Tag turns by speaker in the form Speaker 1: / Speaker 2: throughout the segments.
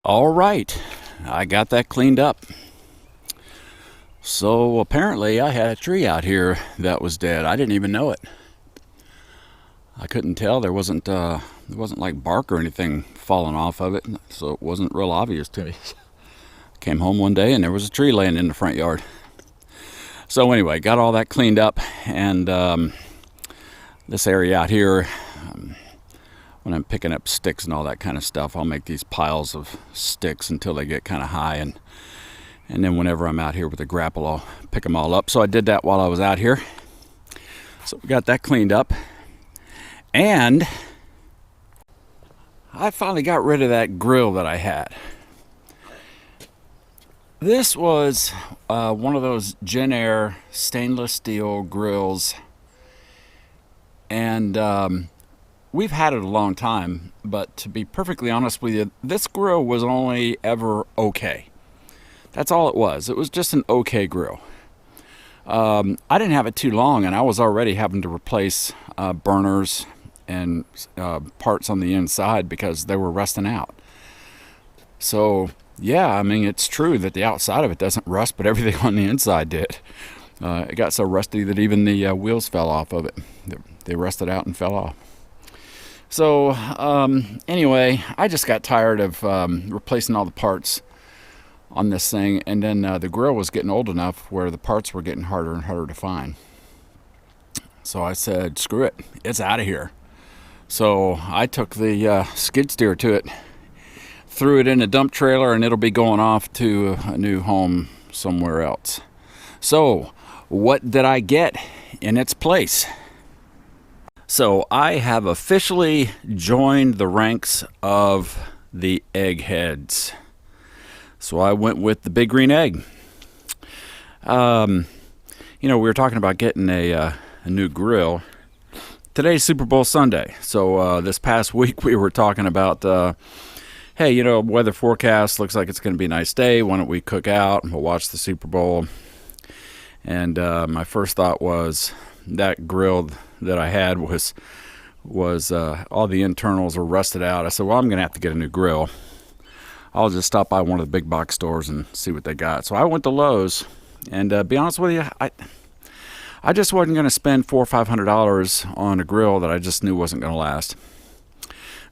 Speaker 1: All right, I got that cleaned up. So apparently I had a tree out here that was dead. I didn't even know it. I couldn't tell. There wasn't like bark or anything falling off of it, so it wasn't real obvious to me. Came home one day and there was a tree laying in the front yard. So anyway, got all that cleaned up, and this area out here, when I'm picking up sticks and all that kind of stuff, I'll make these piles of sticks until they get kind of high, and then whenever I'm out here with a grapple, I'll pick them all up. So I did that while I was out here. So we got that cleaned up, and I finally got rid of that grill that I had. This was one of those Jenn-Air stainless steel grills, and we've had it a long time, but to be perfectly honest with you, this grill was only ever okay. That's all it was. It was just an okay grill. I didn't have it too long, and I was already having to replace burners and parts on the inside because they were rusting out. So yeah, I mean, it's true that the outside of it doesn't rust, but everything on the inside did. It got so rusty that even the wheels fell off of it. They rusted out and fell off. So anyway, I just got tired of replacing all the parts on this thing, and then the grill was getting old enough where the parts were getting harder and harder to find. So I said, screw it, it's out of here. So I took the skid steer to it, threw it in a dump trailer, and it'll be going off to a new home somewhere else. So what did I get in its place? So I have officially joined the ranks of the eggheads. So I went with the Big Green Egg. We were talking about getting a new grill. Today's Super Bowl Sunday. So this past week we were talking about, hey, weather forecast looks like it's going to be a nice day. Why don't we cook out and we'll watch the Super Bowl? And my first thought was that grill that I had was all the internals were rusted out. I said, well, I'm going to have to get a new grill. I'll just stop by one of the big box stores and see what they got. So I went to Lowe's, and be honest with you, I just wasn't going to spend $400 or $500 on a grill that I just knew wasn't going to last.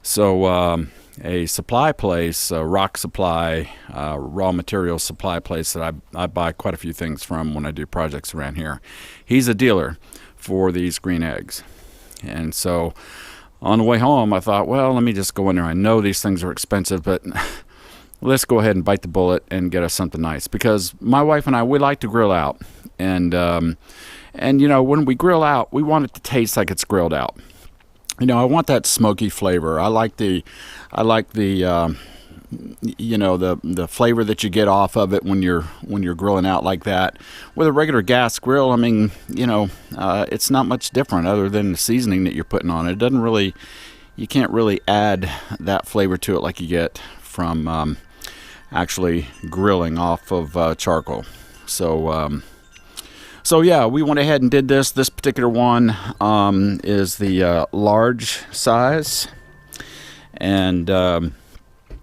Speaker 1: So a supply place, Rock Supply, raw material supply place that I buy quite a few things from when I do projects around here. He's a dealer for these green eggs. And so on the way home, I thought, well, let me just go in there. I know these things are expensive, but let's go ahead and bite the bullet and get us something nice. Because my wife and I, we like to grill out. And when we grill out, we want it to taste like it's grilled out. I want that smoky flavor. I like the flavor that you get off of it when you're grilling out like that. With a regular gas grill, I mean, it's not much different other than the seasoning that you're putting on it. You can't really add that flavor to it like you get from actually grilling off of charcoal. So yeah, we went ahead and did this. This particular one is the large size, and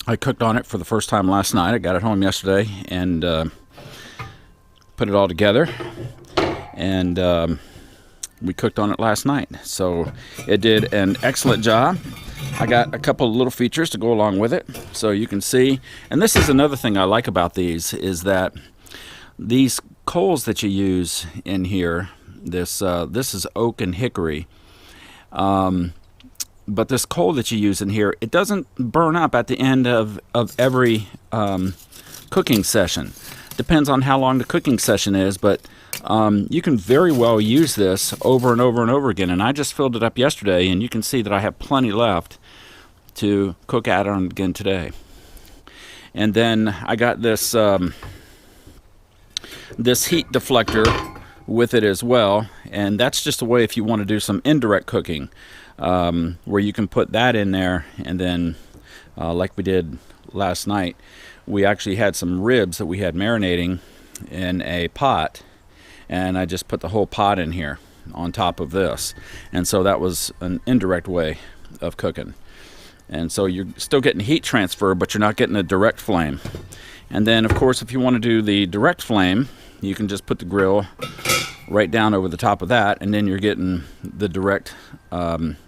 Speaker 1: I cooked on it for the first time last night. I got it home yesterday and put it all together, and we cooked on it last night. So it did an excellent job. I got a couple of little features to go along with it, so you can see. And this is another thing I like about these, is that these coals that you use in here, this is oak and hickory, but this coal that you use in here, it doesn't burn up at the end of every cooking session. Depends on how long the cooking session is, but you can very well use this over and over and over again. And I just filled it up yesterday, and you can see that I have plenty left to cook at on again today. And then I got this this heat deflector with it as well, and that's just a way if you want to do some indirect cooking, where you can put that in there, and then like we did last night, we actually had some ribs that we had marinating in a pot, and I just put the whole pot in here on top of this, and so that was an indirect way of cooking. And so you're still getting heat transfer, but you're not getting a direct flame. And then, of course, if you want to do the direct flame, you can just put the grill right down over the top of that, and then you're getting the direct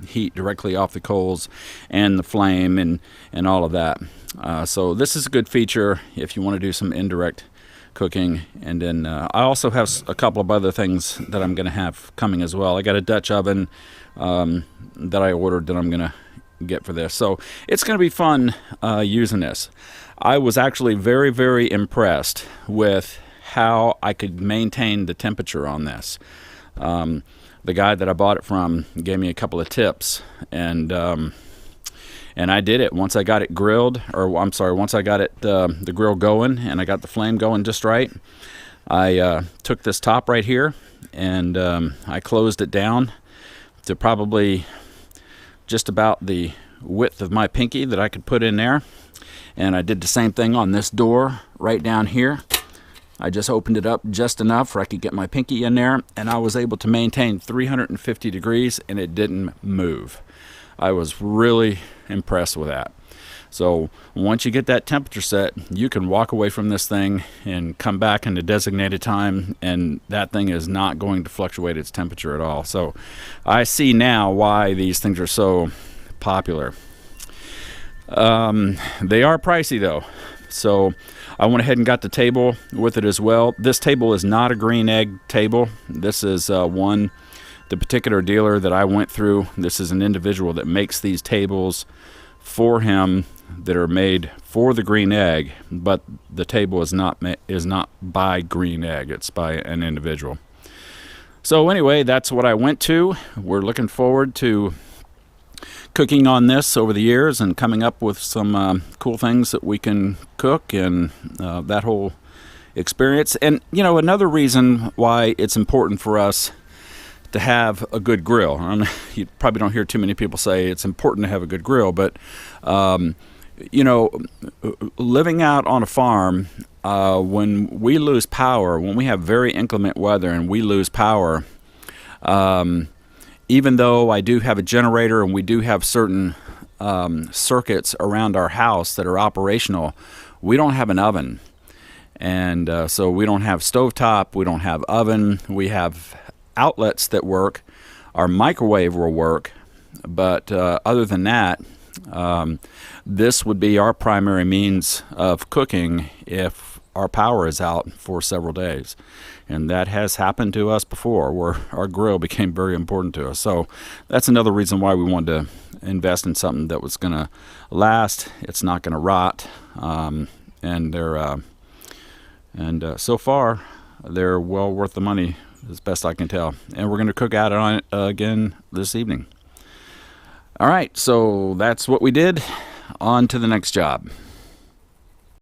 Speaker 1: heat directly off the coals and the flame and all of that. So this is a good feature if you want to do some indirect cooking. And then I also have a couple of other things that I'm going to have coming as well. I got a Dutch oven that I ordered that I'm going to get for this. So it's going to be fun using this. I was actually very, very impressed with how I could maintain the temperature on this. The guy that I bought it from gave me a couple of tips, and I did it. Once I got it grilled, or I'm sorry, once I got it the grill going and I got the flame going just right, I took this top right here and I closed it down to probably just about the width of my pinky that I could put in there. And I did the same thing on this door right down here. I just opened it up just enough where I could get my pinky in there, and I was able to maintain 350 degrees and it didn't move. I was really impressed with that. So once you get that temperature set, you can walk away from this thing and come back in the designated time, and that thing is not going to fluctuate its temperature at all. So I see now why these things are so popular. They are pricey though. So I went ahead and got the table with it as well. This table is not a green egg table. This is the particular dealer that I went through. This is an individual that makes these tables for him that are made for the green egg, but the table is not by green egg. It's by an individual. So anyway, that's what I went to. We're looking forward to cooking on this over the years and coming up with some cool things that we can cook, and that whole experience. And you know, another reason why it's important for us to have a good grill. You probably don't hear too many people say it's important to have a good grill, but you know, living out on a farm, when we lose power, when we have very inclement weather and we lose power, even though I do have a generator and we do have certain circuits around our house that are operational, we don't have an oven. And so we don't have stovetop, we don't have oven, we have outlets that work. Our microwave will work, but other than that, this would be our primary means of cooking if our power is out for several days. And that has happened to us before, where our grill became very important to us. So that's another reason why we wanted to invest in something that was going to last. It's not going to rot, and so far they're well worth the money, as best I can tell. And we're going to cook out on it again this evening. All right, so that's what we did. On to the next job.